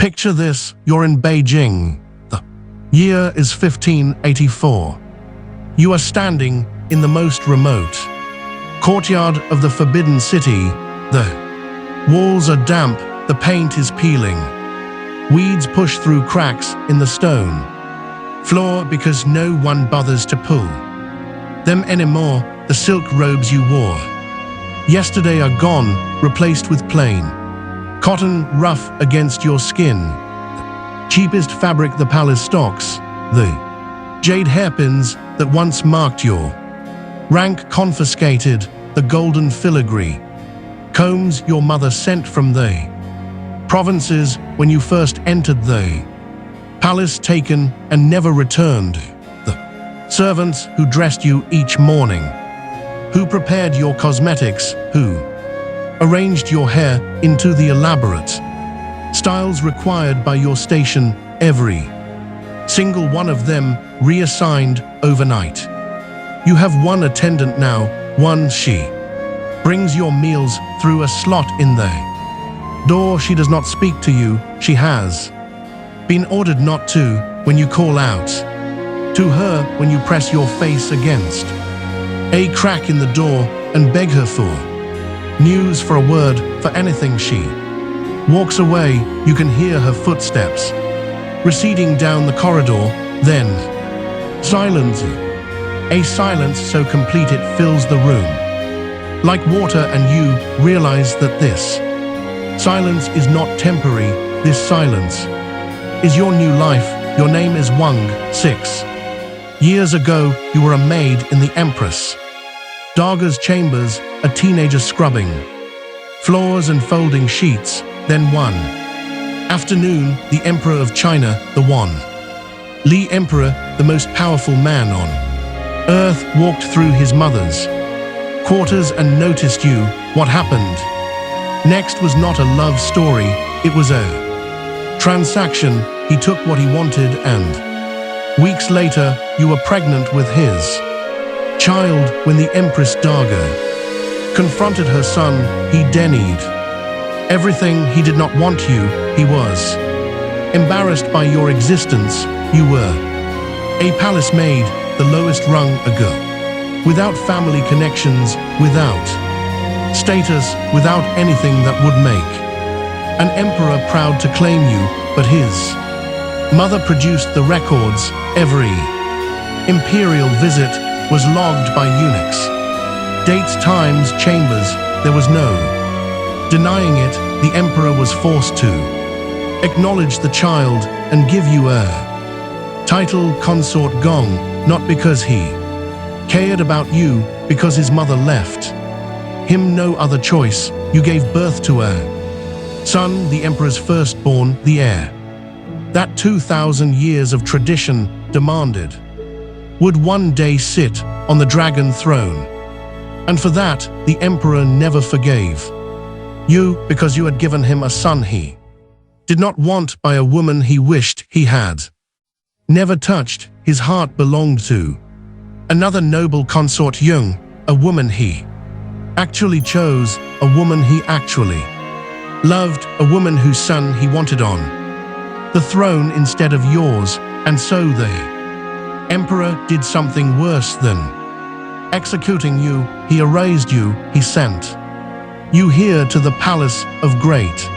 Picture this, you're in Beijing. The year is 1584. You are standing in the most remote courtyard of the Forbidden City. The walls are damp, the paint is peeling. Weeds push through cracks in the stone floor because no one bothers to pull them anymore. The silk robes you wore yesterday are gone, replaced with plain cotton, rough against your skin. Cheapest fabric the palace stocks, the jade hairpins that once marked your rank confiscated, the golden filigree combs your mother sent from the provinces when you first entered the palace taken and never returned. The servants who dressed you each morning, who prepared your cosmetics, who arranged your hair into the elaborate styles required by your station, every single one of them reassigned overnight. You have one attendant now, one she brings your meals through a slot in the door. She does not speak to you, she has been ordered not to when you call out to her, when you press your face against a crack in the door and beg her for news, for a word, for anything. She walks away, you can hear her footsteps receding down the corridor, then silence. A silence so complete it fills the room like water, and you realize that this silence is not temporary. This silence is your new life. Your name is Wang. 6 years ago, you were a maid in the Empress Daga's chambers, a teenager scrubbing floors and folding sheets. Then one afternoon, the Emperor of China, the Wan Li Emperor, the most powerful man on Earth, walked through his mother's quarters and noticed you. What happened next was not a love story, it was a transaction. He took what he wanted, and weeks later, you were pregnant with his child. When the Empress Daga confronted her son, he denied everything. He did not want you. He was embarrassed by your existence. You were a palace maid, the lowest rung, a girl without family connections, without status, without anything that would make an emperor proud to claim you. But his mother produced the records. Every imperial visit was logged by eunuchs. Dates, times, chambers, there was no denying it. The emperor was forced to acknowledge the child and give you a title, consort Gong, not because he cared about you, because his mother left him no other choice. You gave birth to a son, the emperor's firstborn, the heir that 2,000 years of tradition demanded would one day sit on the dragon throne. And for that, the emperor never forgave you, because you had given him a son he did not want by a woman he wished he had never touched. His heart belonged to another noble consort, Jung, a woman he actually chose, a woman he actually loved, a woman whose son he wanted on the throne instead of yours. And so the emperor did something worse than executing you. He erased you. He sent you here to the palace of great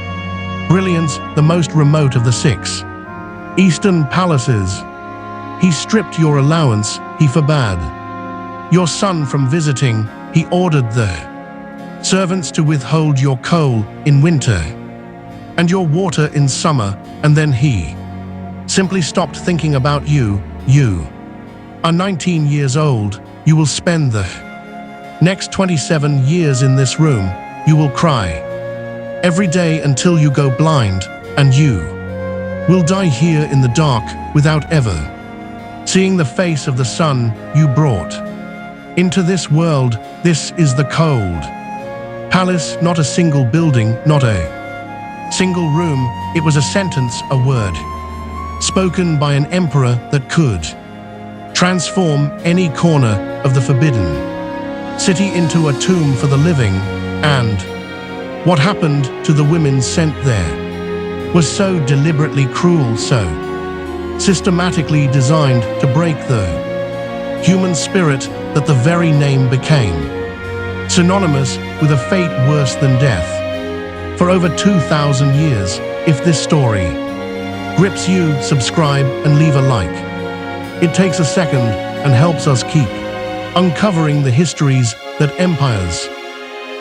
brilliance, the most remote of the 6 eastern palaces. He stripped your allowance. He forbade your son from visiting. He ordered the servants to withhold your coal in winter and your water in summer. And then he simply stopped thinking about you. You are 19 years old. You will spend the next 27 years in this room. You will cry every day until you go blind, and you will die here in the dark without ever seeing the face of the son you brought into this world. This is the cold palace, not a single building, not a single room. It was a sentence, a word spoken by an emperor that could transform any corner of the Forbidden City into a tomb for the living. And what happened to the women sent there? was so deliberately cruel, so systematically designed to break the human spirit that the very name became synonymous with a fate worse than death. For over 2,000 years, if this story grips you, subscribe and leave a like. It takes a second and helps us keep uncovering the histories that empires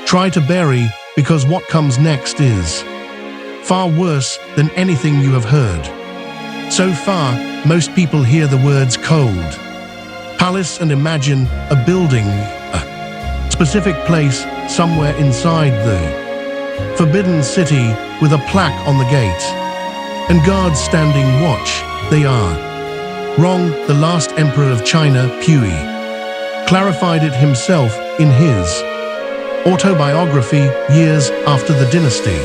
try to bury, because what comes next is far worse than anything you have heard. So far, most people hear the words cold palace and imagine a building, a specific place somewhere inside the Forbidden City with a plaque on the gate and guards standing watch. They are wrong. The last emperor of China, Pui, clarified it himself in his autobiography years after the dynasty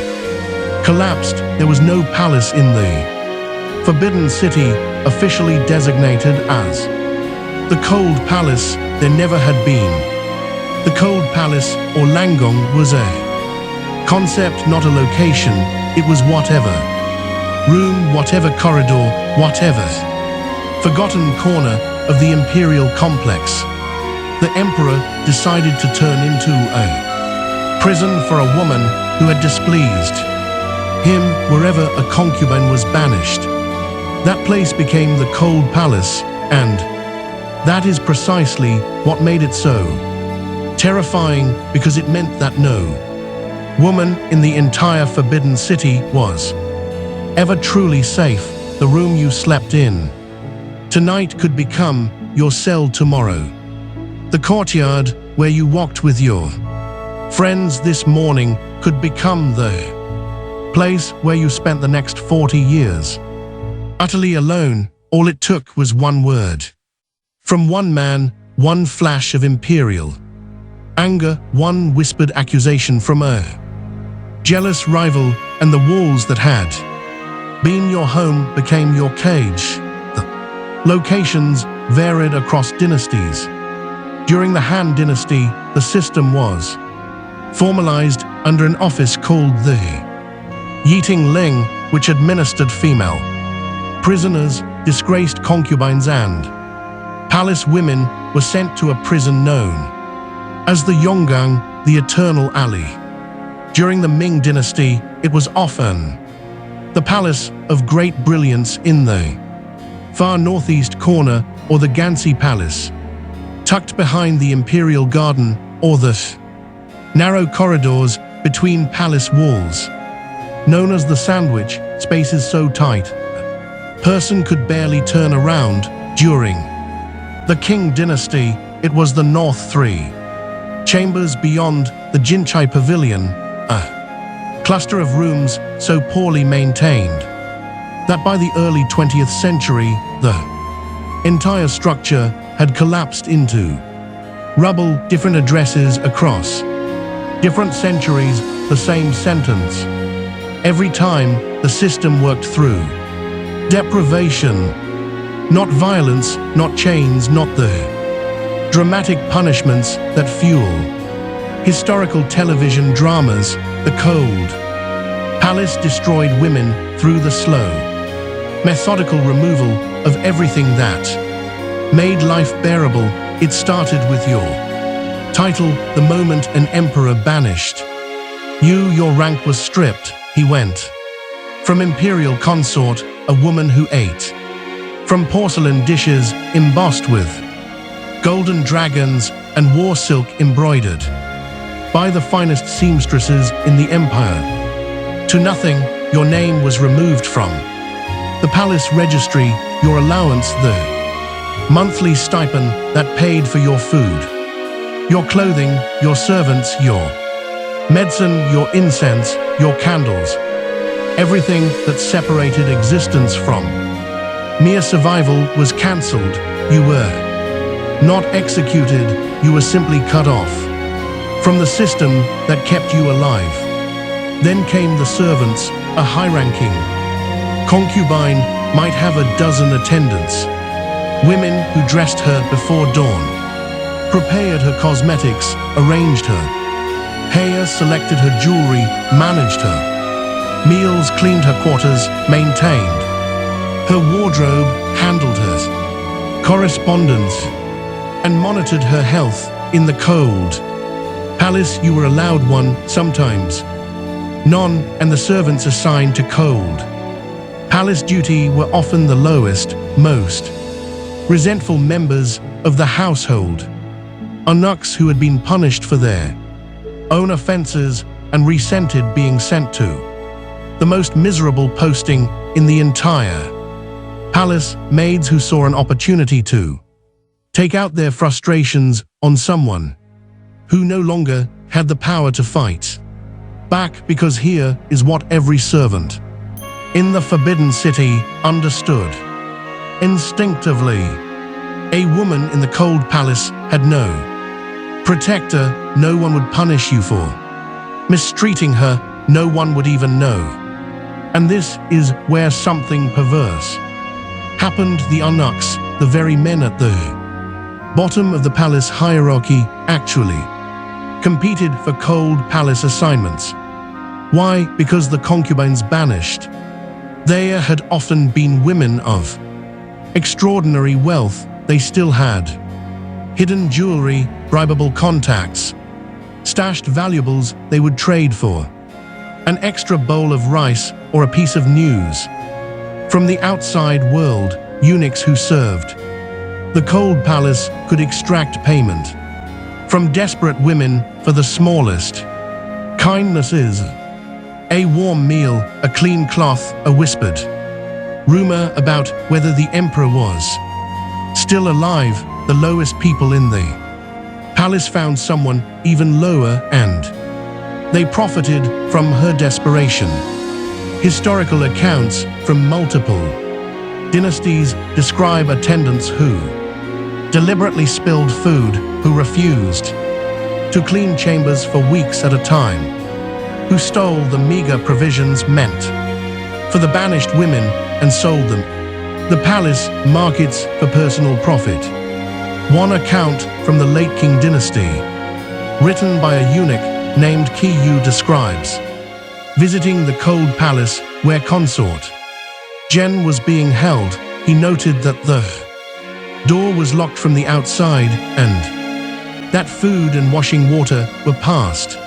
collapsed. There was no palace in the Forbidden City, officially designated as the Cold Palace. There never had been. The Cold Palace, or Langong, was a concept, not a location. It was whatever room, whatever corridor, whatever forgotten corner of the Imperial complex the emperor decided to turn into a prison for a woman who had displeased him. Wherever a concubine was banished, that place became the Cold Palace, and that is precisely what made it so terrifying, because it meant that no woman in the entire Forbidden City was ever truly safe. The room you slept in tonight could become your cell tomorrow. The courtyard where you walked with your friends this morning could become the place where you spent the next 40 years. Utterly alone, all it took was one word. From one man, one flash of Imperial anger, one whispered accusation from a jealous rival, and the walls that had been your home became your cage. The locations varied across dynasties. During the Han Dynasty, the system was formalized under an office called the Yiting Ling, which administered female prisoners, disgraced concubines, and palace women were sent to a prison known as the Yonggang, the Eternal Alley. During the Ming Dynasty, it was often the Palace of Great Brilliance in the far northeast corner, or the Gansi Palace, tucked behind the Imperial Garden, or the narrow corridors between palace walls, known as the sandwich. Spaces so tight a person could barely turn around. During the Qing Dynasty, it was the North Three Chambers beyond the Jinchai Pavilion, a cluster of rooms so poorly maintained that by the early 20th century, the entire structure had collapsed into rubble. Different addresses across different centuries, the same sentence every time. The system worked through deprivation, not violence, not chains, not the dramatic punishments that fuel historical television dramas. The Cold Palace destroyed women through the slow, methodical removal of everything that made life bearable. It started with your title. The moment an emperor banished you, your rank was stripped. He went from Imperial consort, a woman who ate from porcelain dishes embossed with golden dragons and war silk embroidered by the finest seamstresses in the empire, to nothing. Your name was removed from the palace registry, your allowance, the monthly stipend that paid for your food, your clothing, your servants, your medicine, your incense, your candles, everything that separated existence from mere survival was cancelled. You were not executed, you were simply cut off from the system that kept you alive. Then came the servants. A high-ranking concubine might have a dozen attendants, women who dressed her before dawn, prepared her cosmetics, arranged her hair, selected her jewelry, managed her Meals cleaned her quarters, maintained her wardrobe, handled her correspondence, and monitored her health in the cold palace. You were allowed one sometimes, none, and the servants assigned to cold palace duty were often the lowest, most resentful members of the household, eunuchs who had been punished for their own offenses and resented being sent to the most miserable posting in the entire palace, maids who saw an opportunity to take out their frustrations on someone who no longer had the power to fight back, because here is what every servant in the Forbidden City understood instinctively. A woman in the cold palace had no protector. No one would punish you for mistreating her. No one would even know. And this is where something perverse happened. The eunuchs, the very men at the bottom of the palace hierarchy, actually competed for cold palace assignments. Why? Because the concubines banished there had often been women of extraordinary wealth. They still had hidden jewelry, bribable contacts, stashed valuables they would trade for an extra bowl of rice or a piece of news from the outside world. Eunuchs who served the cold palace could extract payment from desperate women for the smallest kindnesses: a warm meal, a clean cloth, a whispered rumor about whether the emperor was still alive. The lowest people in the palace found someone even lower, and they profited from her desperation. Historical accounts from multiple dynasties describe attendants who deliberately spilled food, who refused to clean chambers for weeks at a time, who stole the meager provisions meant for the banished women and sold them the palace markets for personal profit. One account from the late King dynasty, written by a eunuch named Kiyu, describes visiting the cold palace where consort Jen was being held. He noted that the door was locked from the outside and that food and washing water were passed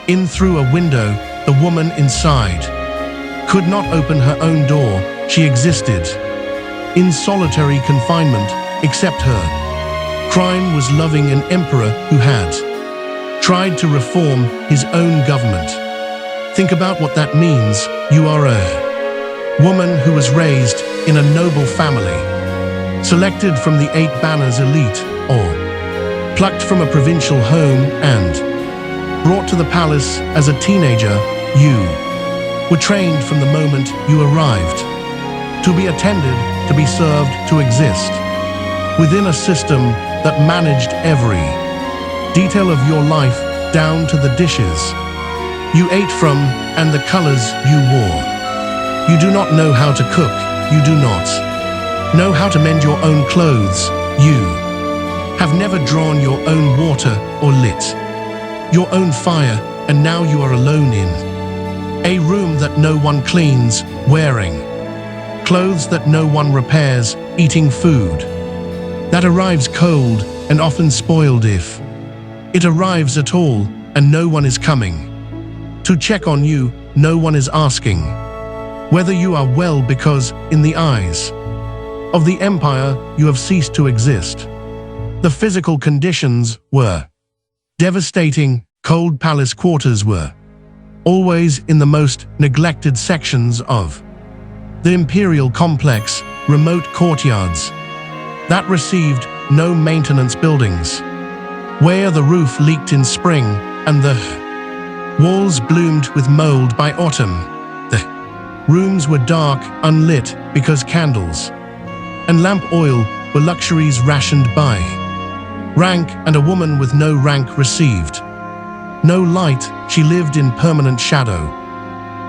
in through a window. The woman inside could not open her own door. She existed in solitary confinement, except her crime was loving an emperor who had tried to reform his own government. Think about what that means. You are a woman who was raised in a noble family, selected from the 8 banners elite, or plucked from a provincial home and brought to the palace as a teenager. You were trained from the moment you arrived to be attended, to be served, to exist within a system that managed every detail of your life, down to the dishes you ate from and the colors you wore. You do not know how to cook. You do not know how to mend your own clothes. You have never drawn your own water or lit your own fire, and now you are alone in a room that no one cleans, wearing clothes that no one repairs, eating food that arrives cold and often spoiled if it arrives at all, and no one is coming to check on you. No one is asking whether you are well, because in the eyes of the empire you have ceased to exist. The physical conditions were devastating. Cold palace quarters were always in the most neglected sections of the Imperial complex, remote courtyards that received no maintenance, buildings where the roof leaked in spring and the walls bloomed with mold by autumn. The rooms were dark, unlit, because candles and lamp oil were luxuries rationed by rank, and a woman with no rank received no light. She lived in permanent shadow,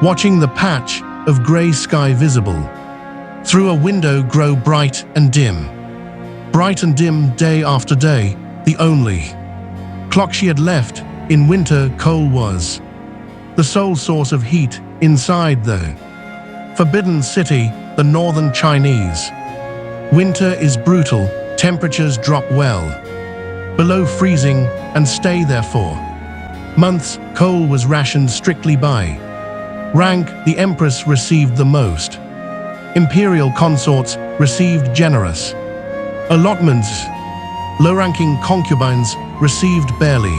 watching the patch of grey sky visible through a window grow bright and dim day after day. The only clock she had left in winter coal was the sole source of heat Inside the Forbidden City, the northern Chinese. Winter is brutal, temperatures drop well below freezing and stay there for months. Coal was rationed strictly by rank. The empress received the most. Imperial consorts received generous allotments. Low-ranking concubines received barely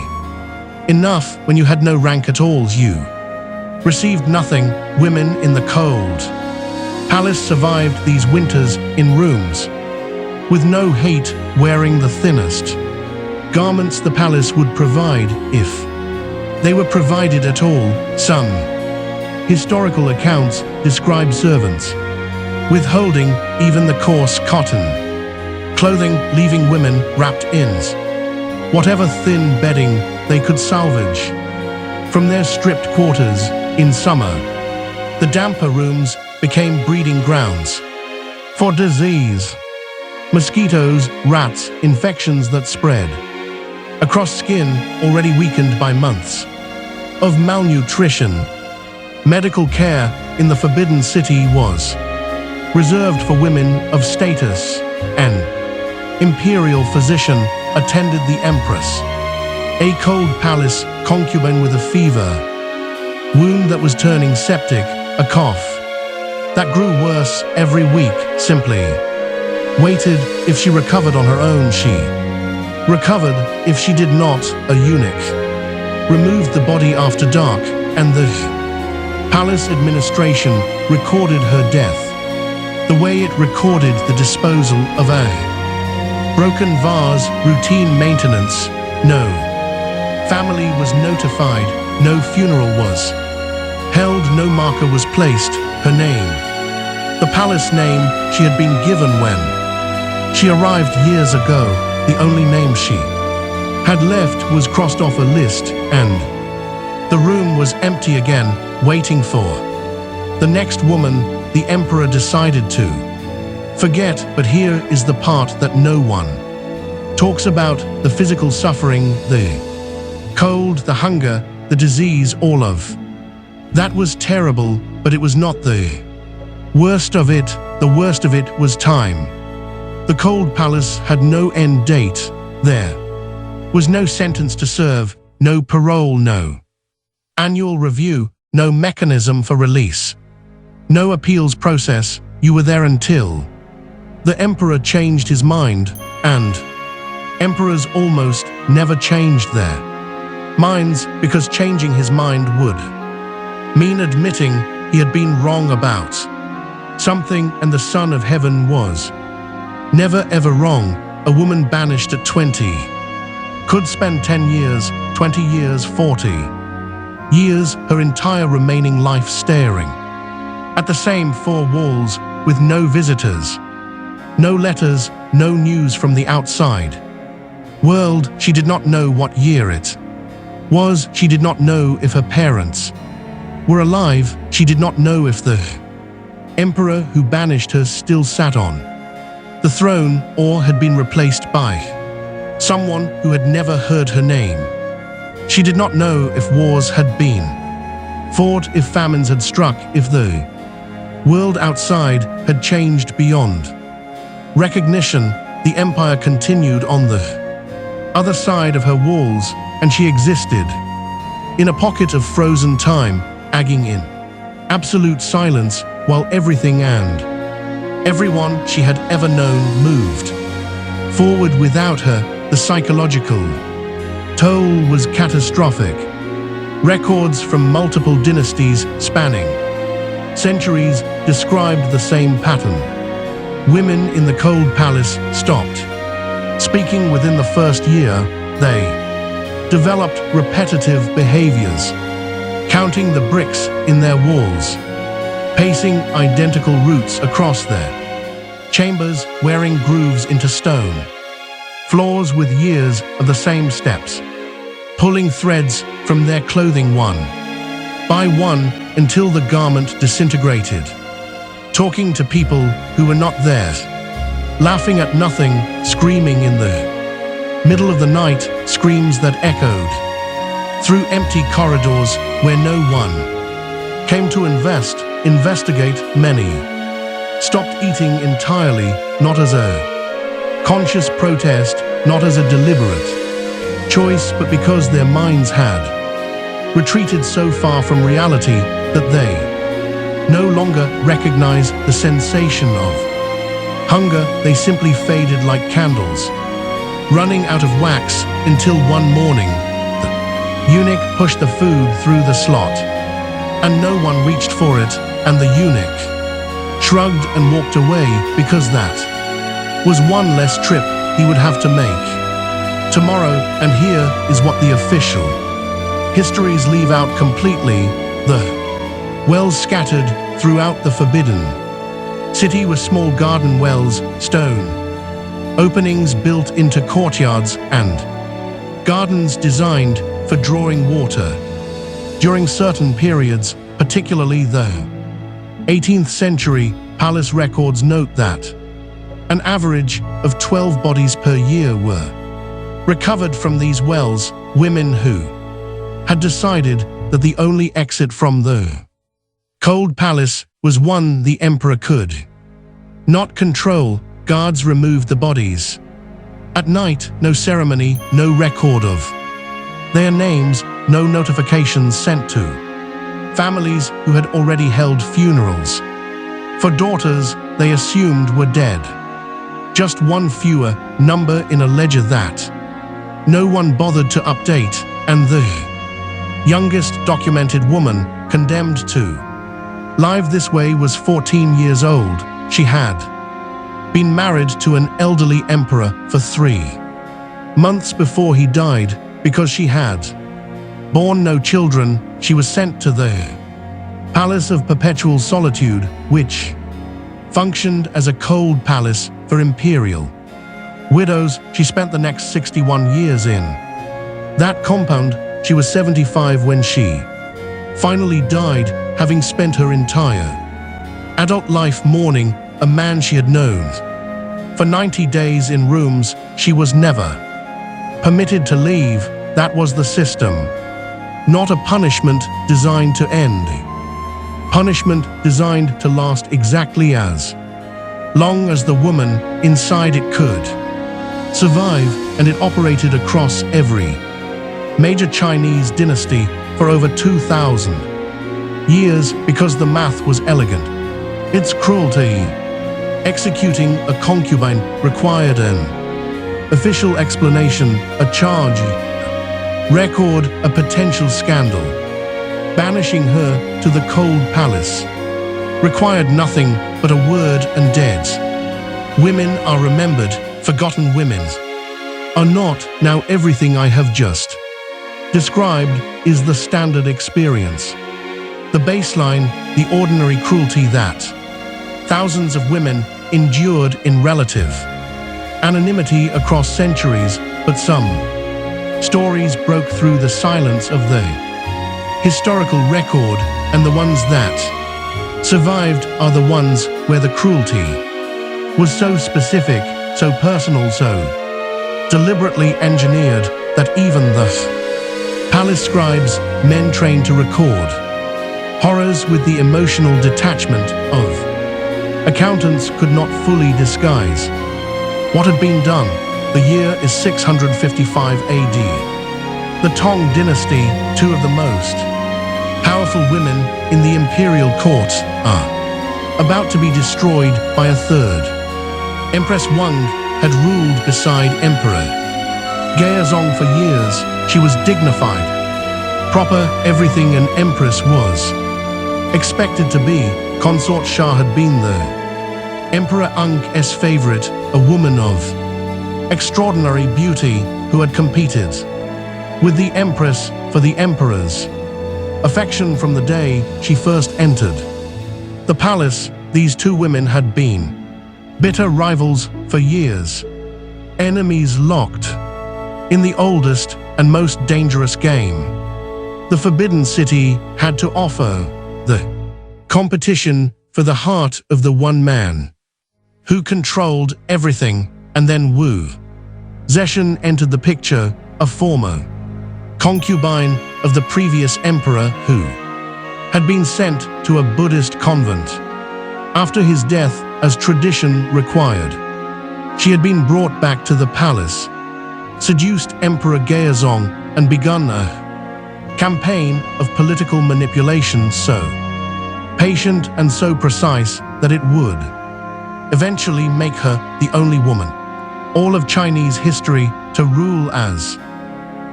enough. When you had no rank at all, you received nothing. Women in the cold palace survived these winters in rooms with no heat, wearing the thinnest garments the palace would provide, if they were provided at all. Some historical accounts describe servants withholding even the coarse cotton clothing, leaving women wrapped in whatever thin bedding they could salvage from their stripped quarters. In summer, the damper rooms became breeding grounds for disease. Mosquitoes, rats, infections that spread across skin already weakened by months of malnutrition. Medical care in the Forbidden City was reserved for women of status. An imperial physician attended the empress. A cold palace concubine with a fever, wound that was turning septic, a cough that grew worse every week, simply waited. If she recovered on her own, she recovered. If she did not, a eunuch removed the body after dark, and the palace administration recorded her death the way it recorded the disposal of a broken vase. Routine maintenance. No family was notified, no funeral was held, no marker was placed. Her name, the palace name she had been given when she arrived years ago, the only name she had left was crossed off a list, and the room was empty again, waiting for the next woman. The emperor decided to forget, but here is the part that no one talks about: the physical suffering, the cold, the hunger, the disease. All of that was terrible, but it was not the worst of it. The worst of it was time. The cold palace had no end date. There was no sentence to serve, no parole, no annual review, no mechanism for release, no appeals process. You were there until the emperor changed his mind, and emperors almost never changed their minds, because changing his mind would mean admitting he had been wrong about something, and the Son of Heaven was never ever wrong. A woman banished at 20 could spend 10 years, 20 years, 40 years, her entire remaining life staring at the same four walls with no visitors, no letters, no news from the outside world. She did not know what year it was. She did not know if her parents were alive. She did not know if the emperor who banished her still sat on the throne, or had been replaced by someone who had never heard her name. She did not know if wars had been fought, if famines had struck, if the world outside had changed beyond recognition. The empire continued on the other side of her walls, and she existed in a pocket of frozen time, agging in absolute silence, while everything and everyone she had ever known moved forward without her. The psychological toll was catastrophic. Records from multiple dynasties spanning centuries described the same pattern. Women in the cold palace stopped speaking within the first year. They developed repetitive behaviors, counting the bricks in their walls, pacing identical routes across their chambers, wearing grooves into stone floors with years of the same steps, pulling threads from their clothing one by one until the garment disintegrated, talking to people who were not there, laughing at nothing, screaming in the middle of the night, screams that echoed through empty corridors where no one came to investigate many. Stopped eating entirely, not as a conscious protest, not as a deliberate choice, but because their minds had retreated so far from reality that they no longer recognized the sensation of hunger. They simply faded like candles, running out of wax, until one morning the eunuch pushed the food through the slot, and no one reached for it, and the eunuch shrugged and walked away, because that was one less trip he would have to make tomorrow. And here is what the official histories leave out completely: the wells scattered throughout the Forbidden City were small garden wells, stone openings built into courtyards, and gardens designed for drawing water. During certain periods, particularly the 18th century, palace records note that an average of 12 bodies per year were recovered from these wells, women who had decided that the only exit from the cold palace was one the emperor could not control. Guards removed the bodies at night, no ceremony, no record of their names, no notifications sent to families who had already held funerals for daughters they assumed were dead. Just one fewer number in a ledger that no one bothered to update, and the youngest documented woman condemned to live this way was 14 years old. She had been married to an elderly emperor for 3 months before he died. Because she had born no children, she was sent to the Palace of Perpetual Solitude, which functioned as a cold palace for Imperial widows. She spent the next 61 years in that compound. She was 75 when she finally died, having spent her entire adult life mourning a man she had known for 90 days in rooms she was never permitted to leave. That was the system. Not a punishment designed to end. Punishment designed to last exactly as long as the woman inside it could survive, and it operated across every major Chinese dynasty for over 2,000 years because the math was elegant. Its cruelty. Executing a concubine required an official explanation, a charge record, a potential scandal. Banishing her to the cold palace required nothing but a word, and dead women are remembered. Forgotten women are not. Now everything I have just described is the standard experience, the baseline, the ordinary cruelty that thousands of women endured in relative anonymity across centuries. But some stories broke through the silence of the historical record, and the ones that survived are the ones where the cruelty was so specific, so personal, so deliberately engineered that even the palace scribes, men trained to record horrors with the emotional detachment of accountants, could not fully disguise what had been done. The year is 655 AD. The Tang dynasty, 2 of the most powerful women in the imperial court, are about to be destroyed by a third. Empress Wang had ruled beside Emperor Gaozong for years. She was dignified, proper, everything an empress was expected to be. Consort Shah had been the Emperor Ung's favorite, a woman of extraordinary beauty who had competed with the empress for the emperor's affection from the day she first entered the palace. These 2 women had been bitter rivals for years, enemies locked in the oldest and most dangerous game the Forbidden City had to offer, the competition for the heart of the one man who controlled everything. And then Wu Zetian entered the picture, a former concubine of the previous emperor who had been sent to a Buddhist convent. After his death, as tradition required, she had been brought back to the palace, seduced Emperor Gaozong, and begun a campaign of political manipulation so patient and so precise that it would eventually make her the only woman, all of Chinese history, to rule as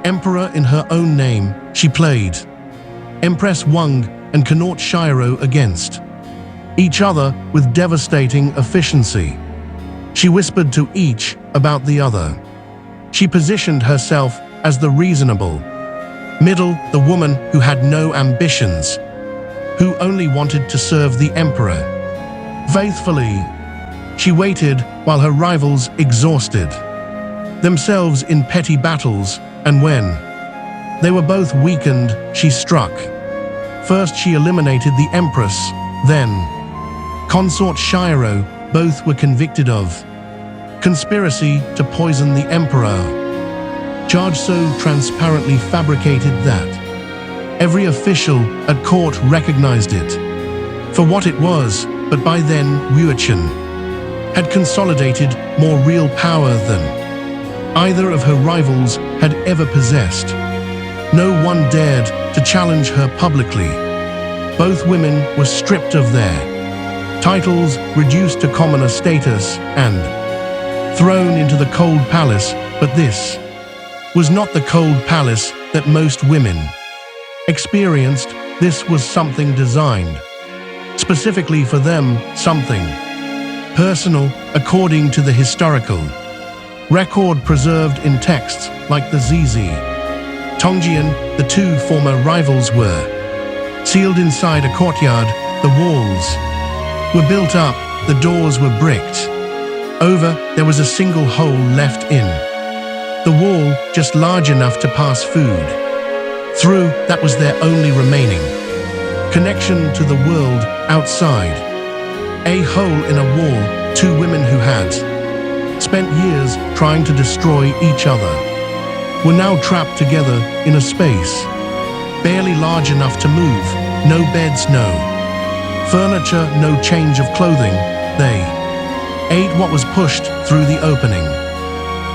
emperor in her own name. She played Empress Wang and Connaught Shiro against each other with devastating efficiency. She whispered to each about the other. She positioned herself as the reasonable middle, the woman who had no ambitions, who only wanted to serve the emperor faithfully. She waited while her rivals exhausted themselves in petty battles, and when they were both weakened, she struck. First she eliminated the empress, then consort Shiro. Both were convicted of conspiracy to poison the emperor, charge so transparently fabricated that every official at court recognized it for what it was. But by then Wuchen had consolidated more real power than either of her rivals had ever possessed. No one dared to challenge her publicly. Both women were stripped of their titles, reduced to commoner status, and thrown into the cold palace. But this was not the cold palace that most women experienced. This was something designed specifically for them, something personal, according to the historical record preserved in texts like the ZZ Tongjian. The two former rivals were sealed inside a courtyard. The walls were built up, the doors were bricked over. There was a single hole left in the wall, just large enough to pass food through. That was their only remaining connection to the world outside. A hole in a wall. Two women who had spent years trying to destroy each other were now trapped together in a space barely large enough to move. No beds, no furniture, no change of clothing. They ate what was pushed through the opening.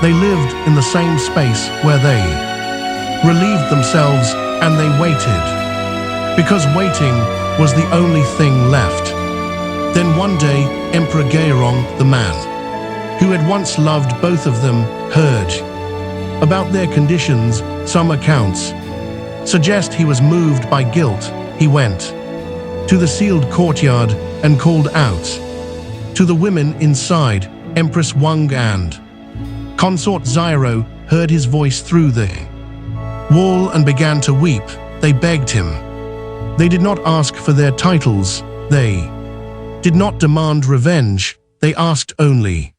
They lived in the same space where they relieved themselves, and they waited, because waiting was the only thing left. Then one day, Emperor Gaozong, the man who had once loved both of them, heard about their conditions. Some accounts suggest he was moved by guilt. He went to the sealed courtyard and called out to the women inside. Empress Wang and consort Shiro heard his voice through the wall and began to weep. They begged him. They did not ask for their titles. They did not demand revenge. They asked only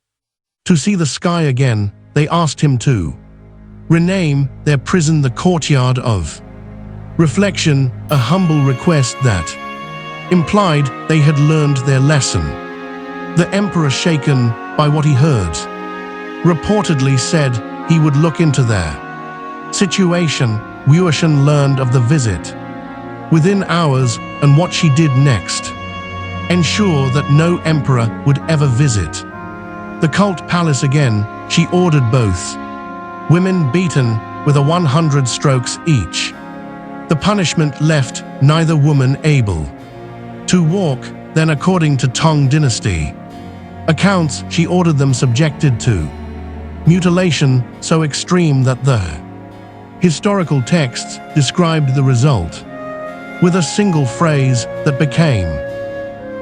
to see the sky again. They asked him to rename their prison the Courtyard of Reflection, a humble request that implied they had learned their lesson. The emperor, shaken by what he heard, reportedly said he would look into their situation. Wuchen learned of the visit within hours, and what she did next: ensure that no emperor would ever visit the cult palace again. She ordered both women beaten with 100 strokes each. The punishment left neither woman able to walk. Then, according to Tang Dynasty accounts, she ordered them subjected to mutilation so extreme that the historical texts described the result with a single phrase that became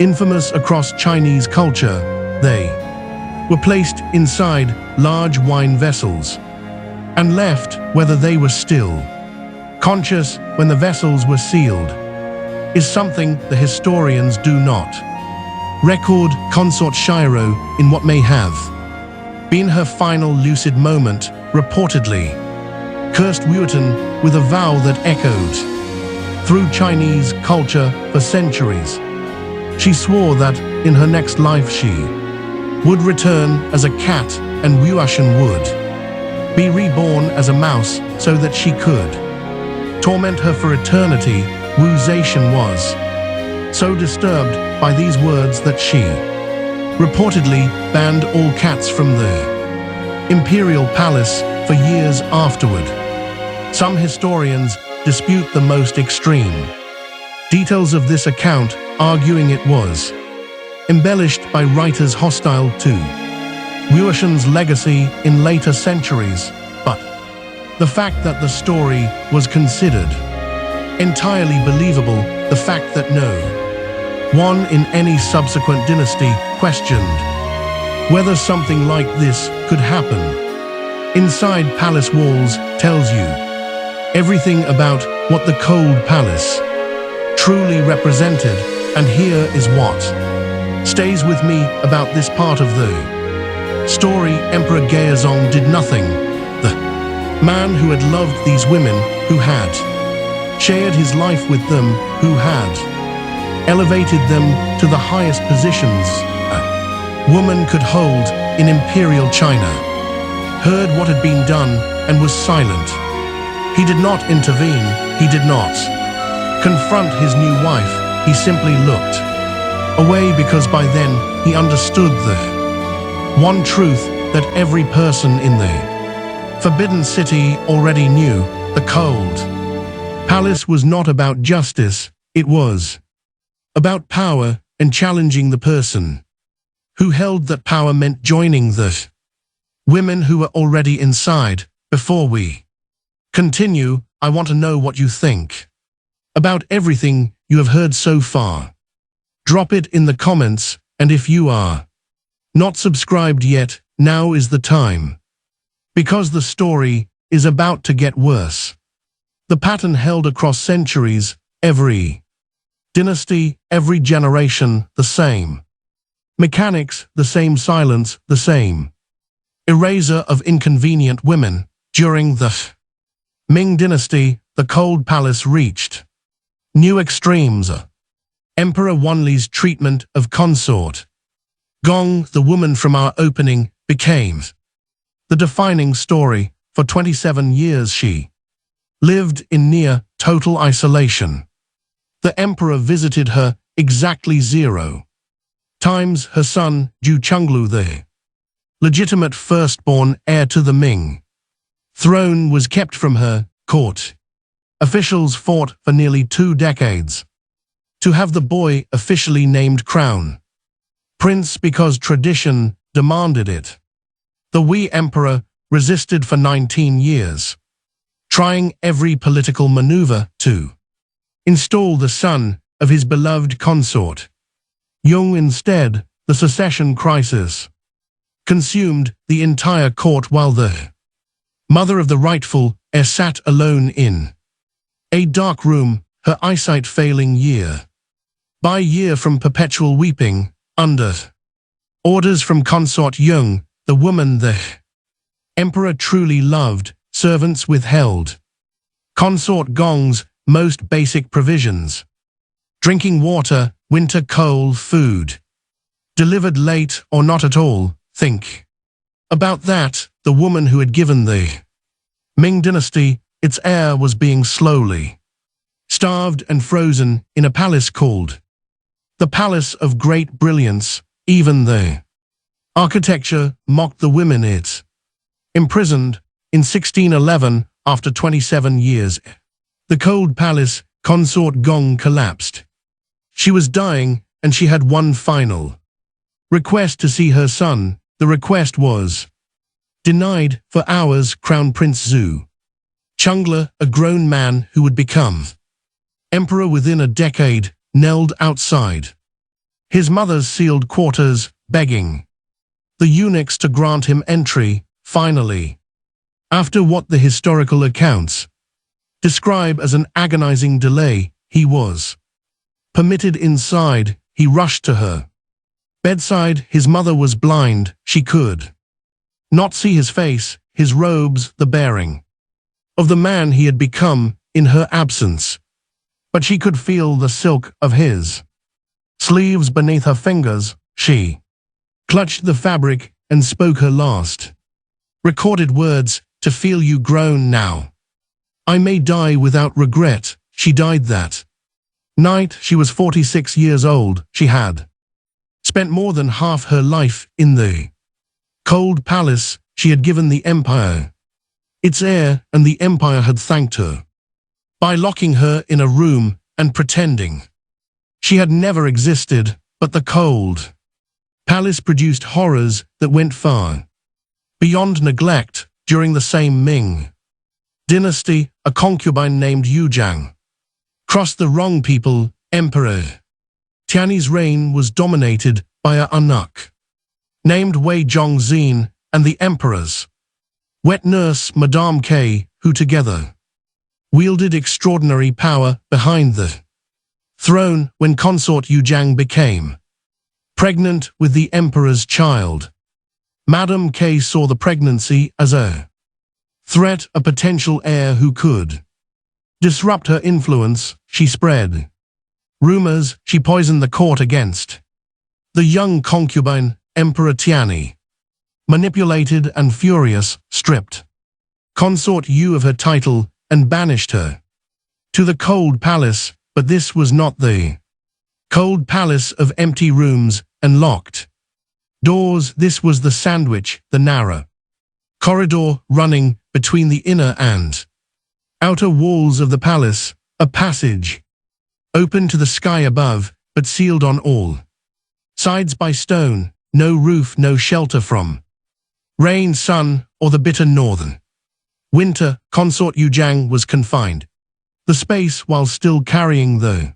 infamous across Chinese culture. They were placed inside large wine vessels and left whether they were still conscious when the vessels were sealed is something the historians do not record. Consort Shiro, in what may have been her final lucid moment, reportedly cursed Wuchen with a vow that echoed through Chinese culture for centuries. She swore that in her next life she would return as a cat, and Wuchen would be reborn as a mouse so that she could torment her for eternity. Wu Zaishan was so disturbed by these words that she reportedly banned all cats from the Imperial Palace for years afterward. Some historians dispute the most extreme details of this account, arguing it was embellished by writers hostile to Wu Zaishan's legacy in later centuries, but the fact that the story was considered entirely believable, the fact that no one in any subsequent dynasty questioned whether something like this could happen inside palace walls, tells you everything about what the Cold Palace truly represented. And here is what stays with me about this part of the story. Emperor Gaozong did nothing. The man who had loved these women, who had shared his life with them, who had elevated them to the highest positions a woman could hold in Imperial China, heard what had been done and was silent. He did not intervene, he did not confront his new wife, he simply looked away because by then he understood the one truth that every person in the Forbidden City already knew: the Cold Palace was not about justice, it was about power, and challenging the person who held that power meant joining the women who were already inside. Before we continue, I want to know what you think about everything you have heard so far. Drop it in the comments, and if you are not subscribed yet, now is the time, because the story is about to get worse. The pattern held across centuries, every dynasty, every generation, the same mechanics, the same silence, the same eraser of inconvenient women. During the Ming Dynasty, the Cold Palace reached new extremes. Emperor Wanli's treatment of consort Gong, the woman from our opening, became the defining story. For 27 years she lived in near total isolation. The emperor visited her exactly 0 times. Her son, Zhu Chenglu, the legitimate firstborn heir to the Ming throne, was kept from her. Court officials fought for nearly 2 decades to have the boy officially named Crown Prince because tradition demanded it. The Wei Emperor resisted for 19 years, trying every political maneuver to install the son of his beloved consort Yung. Instead, the succession crisis consumed the entire court while the mother of the rightful heir sat alone in a dark room, her eyesight failing year by year from perpetual weeping, under orders from consort Yung, the woman the emperor truly loved. Servants withheld consort Gong's most basic provisions: drinking water, winter coal, food delivered late or not at all. Think about that. The woman who had given the Ming Dynasty its heir was being slowly starved and frozen in a palace called the Palace of Great Brilliance. Even the architecture mocked the women it imprisoned. In 1611, after 27 years, the Cold Palace consort Gong collapsed. She was dying, and she had one final request: to see her son. The request was denied. For hours, Crown Prince Zhu Chenglu, a grown man who would become emperor within a decade, knelt outside his mother's sealed quarters, begging the eunuchs to grant him entry. Finally, after what the historical accounts describe as an agonizing delay, he was permitted inside. He rushed to her bedside. His mother was blind. She could not see his face, his robes, the bearing of the man he had become in her absence. But she could feel the silk of his sleeves beneath her fingers. She clutched the fabric and spoke her last recorded words: to feel you grown now, I may die without regret. She died that Night, she was 46 years old. She had spent more than half her life in the cold palace. She had given the empire its heir, and the empire had thanked her by locking her in a room and pretending she had never existed. But the cold palace produced horrors that went far beyond neglect. During the same Ming dynasty, a concubine named Yuzhang crossed the wrong people. Emperor Tianyi's reign was dominated by a eunuch named Wei Zhongxin and the emperor's wet nurse Madame K, who together wielded extraordinary power behind the throne. When consort Yuzhang became pregnant with the emperor's child, Madame K saw the pregnancy as a threat, a potential heir who could disrupt her influence. She spread rumors. She poisoned the court against the young concubine. Emperor Tianyi, manipulated and furious, stripped consort Yu of her title and banished her to the cold palace. But this was not the cold palace of empty rooms and locked doors. This was the sandwich, the narrow corridor running between the inner and outer walls of the palace, a passage open to the sky above, but sealed on all sides by stone. No roof, no shelter from rain, sun, or the bitter northern winter. Consort Yuzhang was confined the space while still carrying the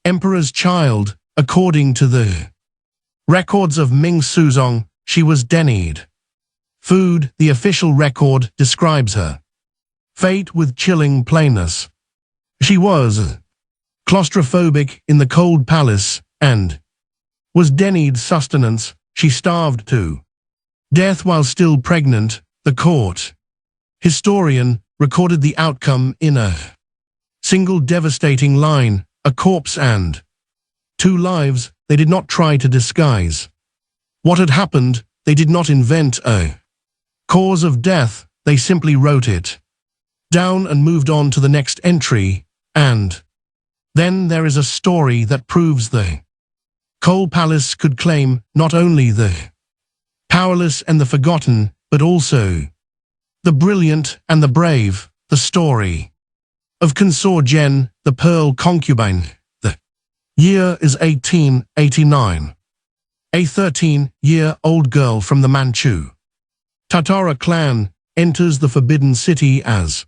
emperor's child. According to the records of Ming Suzong, she was denied food. The official record describes her fate with chilling plainness. She was claustrophobic in the cold palace and was denied sustenance. She starved to death while still pregnant. The court historian recorded the outcome in a single devastating line: a corpse and 2 lives. They did not try to disguise what had happened. They did not invent a cause of death. They simply wrote it down and moved on to the next entry. And then there is a story that proves the cold palace could claim not only the powerless and the forgotten, but also the brilliant and the brave. The story of Consort Zhen, the Pearl Concubine. The year is 1889. A 13-year-old girl from the Manchu Tatara clan enters the Forbidden City as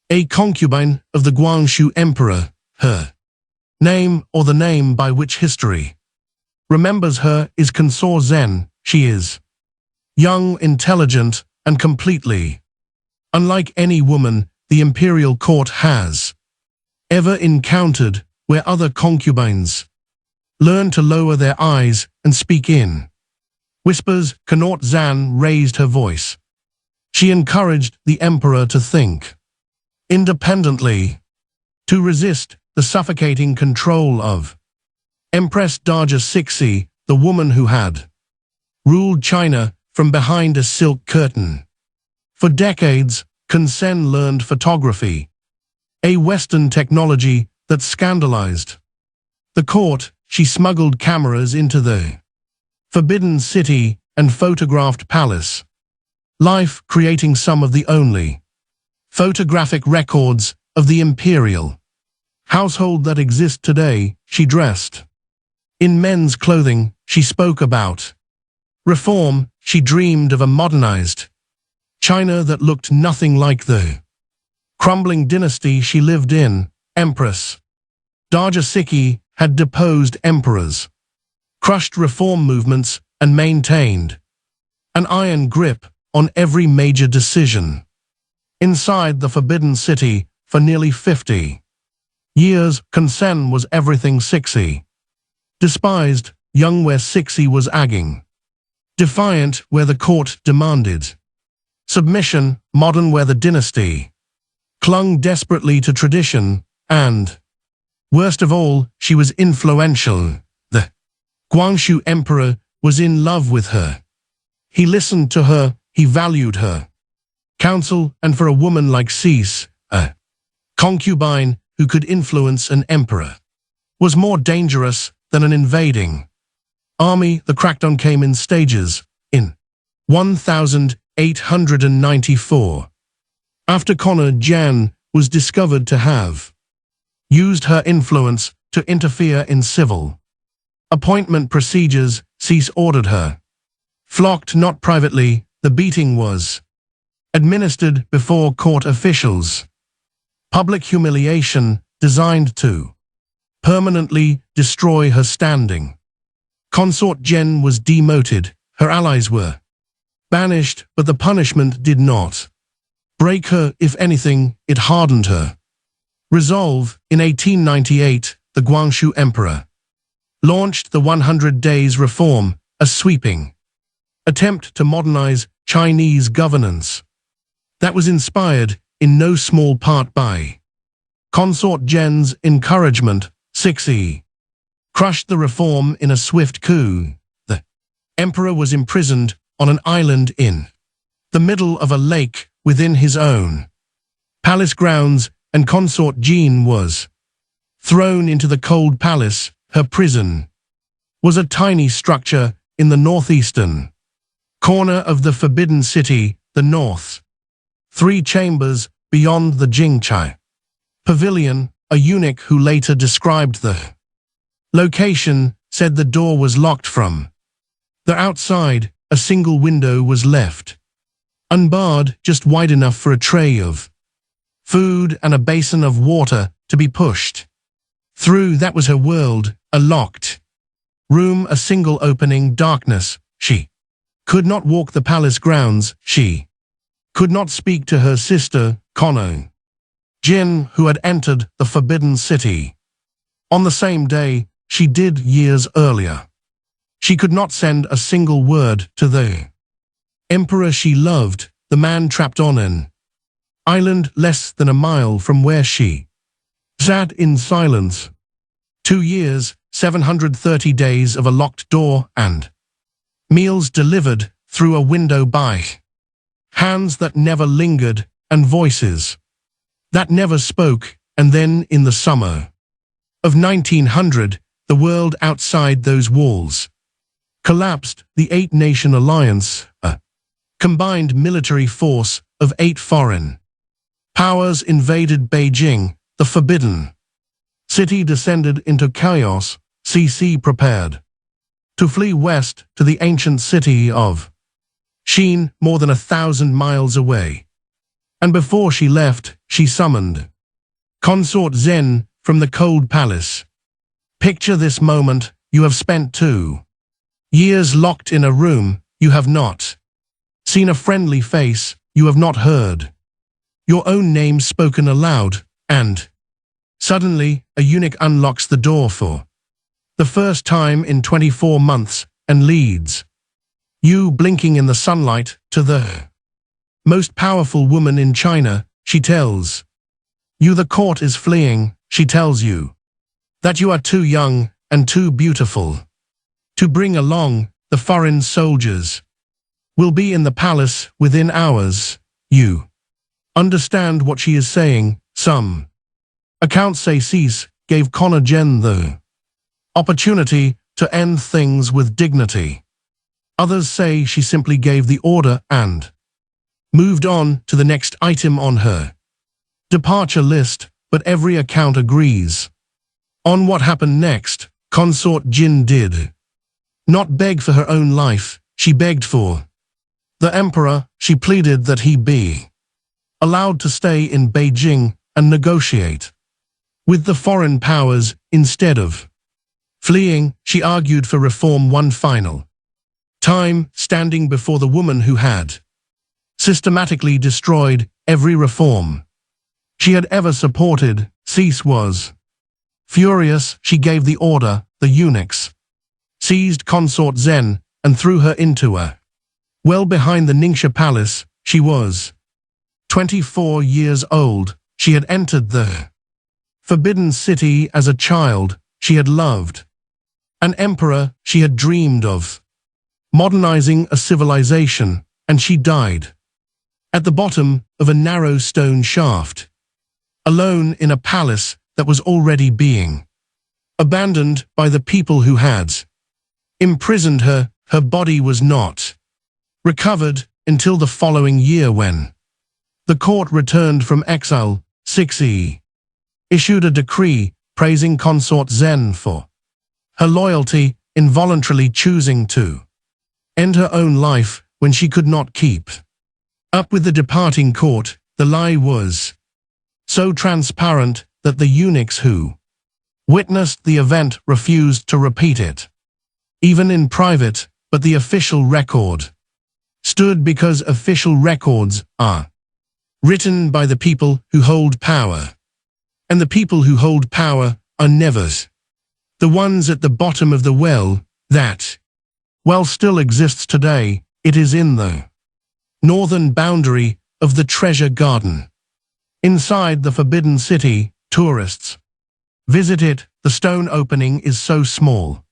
a concubine of the Guangxu Emperor. Her name, or the name by which history remembers her, is Consort Zhen. She is young, intelligent, and completely unlike any woman the imperial court has ever encountered, where other concubines learn to lower their eyes and speak in whispers. Consort Zhen raised her voice. She encouraged the emperor to think independently, to resist the suffocating control of Empress Daja Cixi, the woman who had ruled China from behind a silk curtain. For decades, Consent learned photography, a Western technology that scandalized the court. She smuggled cameras into the Forbidden City and photographed palace life, creating some of the only photographic records of the imperial household that exist today. She dressed in men's clothing. She spoke about reform. She dreamed of a modernized China that looked nothing like the crumbling dynasty she lived in. Empress Daja Cixi had deposed emperors, crushed reform movements, and maintained an iron grip on every major decision. Inside the Forbidden City for nearly 50 years, Consent was everything Cixi despised, young where Cixi was agging, defiant where the court demanded submission, modern where the dynasty clung desperately to tradition, and, worst of all, she was influential. The Guangxu emperor was in love with her. He listened to her, he valued her counsel, and for a woman like Cixi, a concubine who could influence an emperor, was more dangerous than an invading army. The crackdown came in stages. In 1894, after Connor Jan was discovered to have used her influence to interfere in civil appointment procedures, Cease ordered her flogged, not privately. The beating was administered before court officials. Public humiliation designed to permanently destroy her standing. Consort Jen was demoted. Her allies were banished, but the punishment did not break her. If anything, it hardened her resolve. In 1898, the Guangxu Emperor launched the 100 Days Reform, a sweeping attempt to modernize Chinese governance that was inspired in no small part by Consort Jen's encouragement. 6e crushed the reform in a swift coup. The emperor was imprisoned on an island in the middle of a lake within his own palace grounds, and Consort Jean was thrown into the cold palace. Her prison was a tiny structure in the northeastern corner of the Forbidden City, the north 3 chambers beyond the Jingchai Pavilion. A eunuch who later described the location said the door was locked from the outside. A single window was left unbarred, just wide enough for a tray of food and a basin of water to be pushed through. That was her world, a locked room, a single opening, darkness. She could not walk the palace grounds. She could not speak to her sister, Connor Jin, who had entered the Forbidden City on the same day she did years earlier. She could not send a single word to the emperor she loved, the man trapped on an island less than a mile from where she sat in silence. 2 years, 730 days of a locked door and meals delivered through a window by hands that never lingered and voices that never spoke. And then in the summer of 1900, the world outside those walls collapsed. The 8-nation alliance, a combined military force of 8 foreign powers, invaded Beijing. The Forbidden City descended into chaos. CC prepared to flee west to the ancient city of Xin, more than 1,000 miles away. And before she left, she summoned Consort Zen from the cold palace. Picture this moment. You have spent 2 years locked in a room. You have not seen a friendly face. You have not heard your own name spoken aloud. And suddenly, a eunuch unlocks the door for the first time in 24 months and leads you, blinking in the sunlight, to the most powerful woman in China. She tells you the court is fleeing. She tells you that you are too young and too beautiful to bring along. The foreign soldiers will be in the palace within hours. You understand what she is saying. Some accounts say Cease gave Connor Jen the opportunity to end things with dignity. Others say she simply gave the order and moved on to the next item on her departure list, but every account agrees on what happened next. Consort Jin did not beg for her own life. She begged for the emperor. She pleaded that he be allowed to stay in Beijing and negotiate with the foreign powers instead of fleeing. She argued for reform one final time, standing before the woman who had systematically destroyed every reform she had ever supported. Cease was furious. She gave the order. The eunuchs seized Consort Zen and threw her into a well behind the Ningxia Palace. She was 24 years old. She had entered the Forbidden City as a child. She had loved an emperor. She had dreamed of modernizing a civilization, and she died at the bottom of a narrow stone shaft, alone in a palace that was already being Abandoned by the people who had imprisoned her, her body was not recovered until the following year when the court returned from exile. 6e issued a decree praising consort Zen for her loyalty, involuntarily choosing to end her own life when she could not keep up with the departing court. The lie was so transparent that the eunuchs who witnessed the event refused to repeat it, even in private, but the official record stood because official records are written by the people who hold power, and the people who hold power are never the ones at the bottom of the well. That well still exists today. It is in the northern boundary of the treasure garden. Inside the Forbidden City, tourists visit it. The stone opening is so small,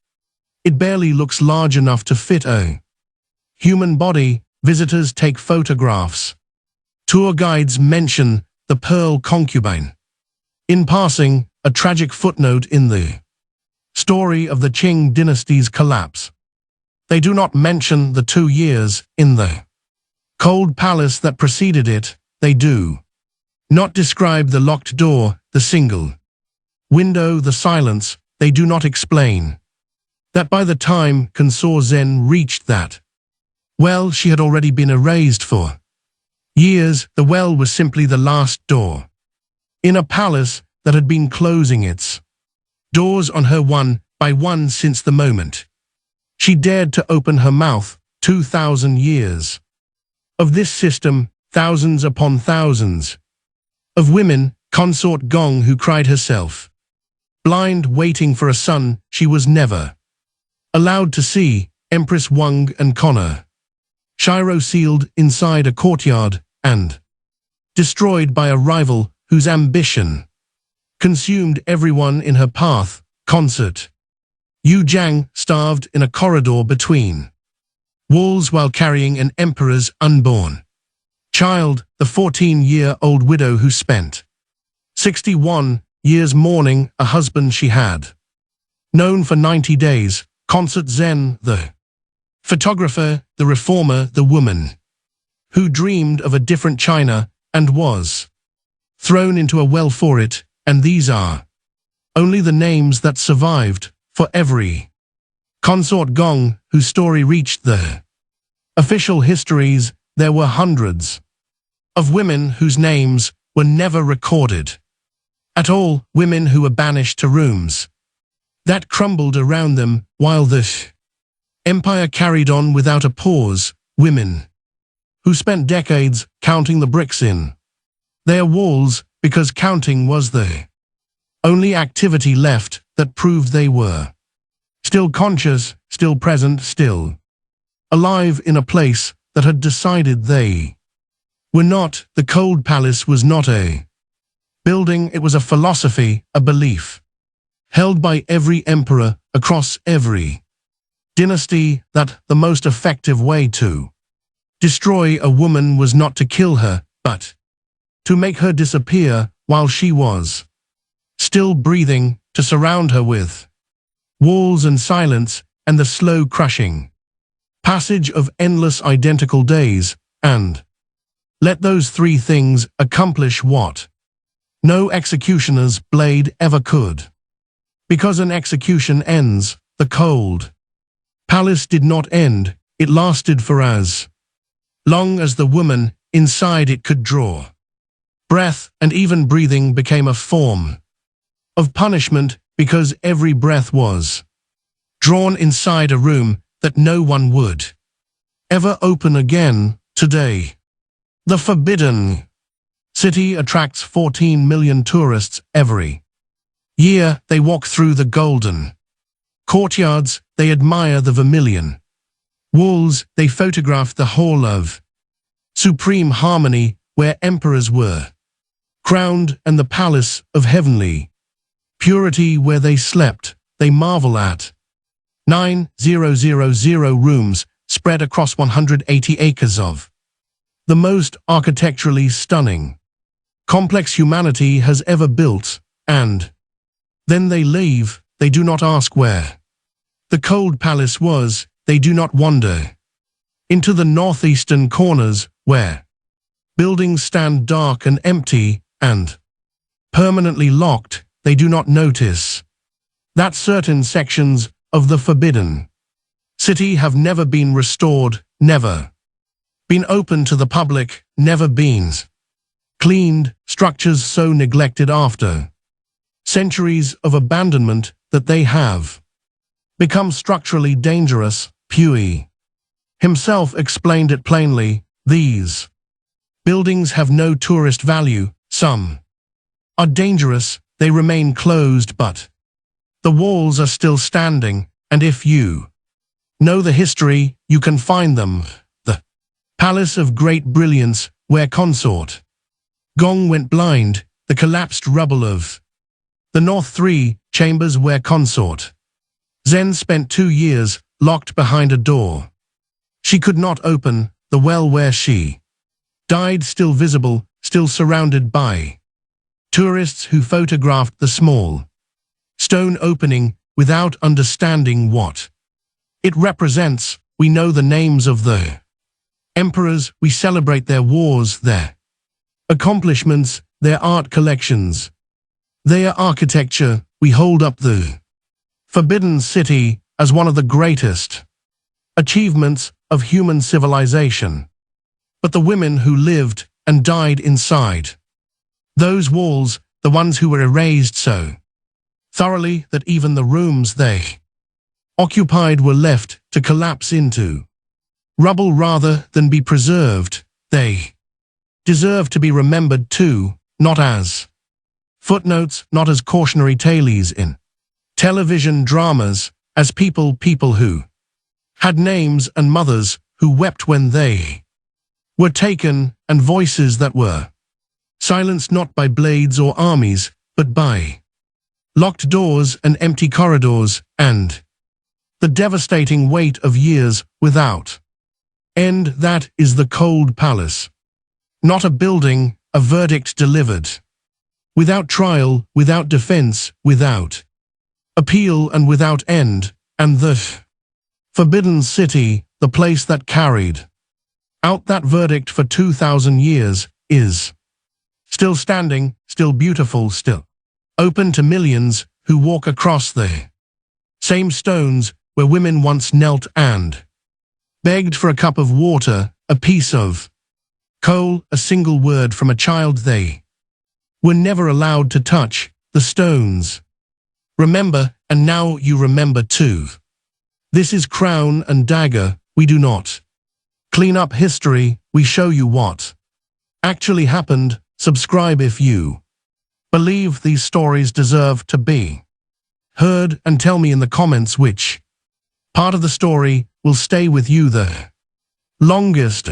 it barely looks large enough to fit a human body. Visitors take photographs. Tour guides mention the Pearl Concubine in passing, a tragic footnote in the story of the Qing dynasty's collapse. They do not mention the 2 years in the cold palace that preceded it. They do not describe the locked door, the single window, the silence. They do not explain that by the time Consort Zen reached that well, she had already been erased for years. The well was simply the last door in a palace that had been closing its doors on her one by one since the moment she dared to open her mouth. 2,000 years of this system, thousands upon thousands of women, Consort Gong, who cried herself blind, waiting for a son she was never allowed to see. Empress Wang and Connor Shiro sealed inside a courtyard and destroyed by a rival whose ambition consumed everyone in her path. Consort Yu Jiang starved in a corridor between walls while carrying an emperor's unborn child, the 14-year-old widow who spent 61 years mourning a husband she had known for 90 days. Consort Zen, the photographer, the reformer, the woman who dreamed of a different China and was thrown into a well for it. And these are only the names that survived. For every Consort Gong whose story reached the official histories, there were hundreds of women whose names were never recorded at all, women who were banished to rooms that crumbled around them while the empire carried on without a pause, women who spent decades counting the bricks in their walls because counting was the only activity left that proved they were still conscious, still present, still alive in a place that had decided they were not. The cold palace was not a building, it was a philosophy, a belief held by every emperor across every dynasty that the most effective way to destroy a woman was not to kill her, but to make her disappear while she was still breathing, to surround her with walls and silence and the slow crushing passage of endless identical days, and let those 3 things accomplish what no executioner's blade ever could. Because an execution ends, the cold palace did not end. It lasted for as long as the woman inside it could draw breath, and even breathing became a form of punishment because every breath was drawn inside a room that no one would ever open again. Today, the Forbidden City attracts 14 million tourists every year. They walk through the golden courtyards, they admire the vermilion walls, they photograph the hall of supreme harmony where emperors were crowned and the palace of heavenly purity where they slept. They marvel at 9,000 rooms spread across 180 acres of the most architecturally stunning complex humanity has ever built, and then they leave. they do not ask where. The cold palace was, they do not wander. Into the northeastern corners, where buildings stand dark and empty, and permanently locked, they do not notice that certain sections of the Forbidden City have never been restored, never been open to the public, never been cleaned, structures so neglected after centuries of abandonment that they have become structurally dangerous. Puey himself explained it plainly, these buildings have no tourist value, some are dangerous, they remain closed, but the walls are still standing, and if you know the history, you can find them. The Palace of Great Brilliance, where Consort Gong went blind, the collapsed rubble of the North 3 chambers where Consort Zen spent 2 years locked behind a door she could not open, the well where she died still visible, still surrounded by tourists who photographed the small stone opening without understanding what it represents. We know the names of the emperors, we celebrate their wars, their accomplishments, their art collections, their architecture. We hold up the Forbidden City as one of the greatest achievements of human civilization. But the women who lived and died inside those walls, the ones who were erased so thoroughly that even the rooms they occupied were left to collapse into rubble rather than be preserved, they deserve to be remembered too, not as footnotes, not as cautionary tales in television dramas, as people who had names and mothers who wept when they were taken, and voices that were silenced not by blades or armies, but by locked doors and empty corridors, and the devastating weight of years without end. That is the Cold Palace. Not a building, a verdict delivered without trial, without defense, without appeal, and without end. And the Forbidden City, the place that carried out that verdict for 2,000 years, is still standing, still beautiful, still open to millions who walk across the same stones where women once knelt and begged for a cup of water, a piece of coal, a single word from a child. They were never allowed to touch the stones. Remember, and now you remember too. This is Crown and Dagger. We do not clean up history, we show you what actually happened. Subscribe if you believe these stories deserve to be heard, and tell me in the comments which part of the story will stay with you the longest.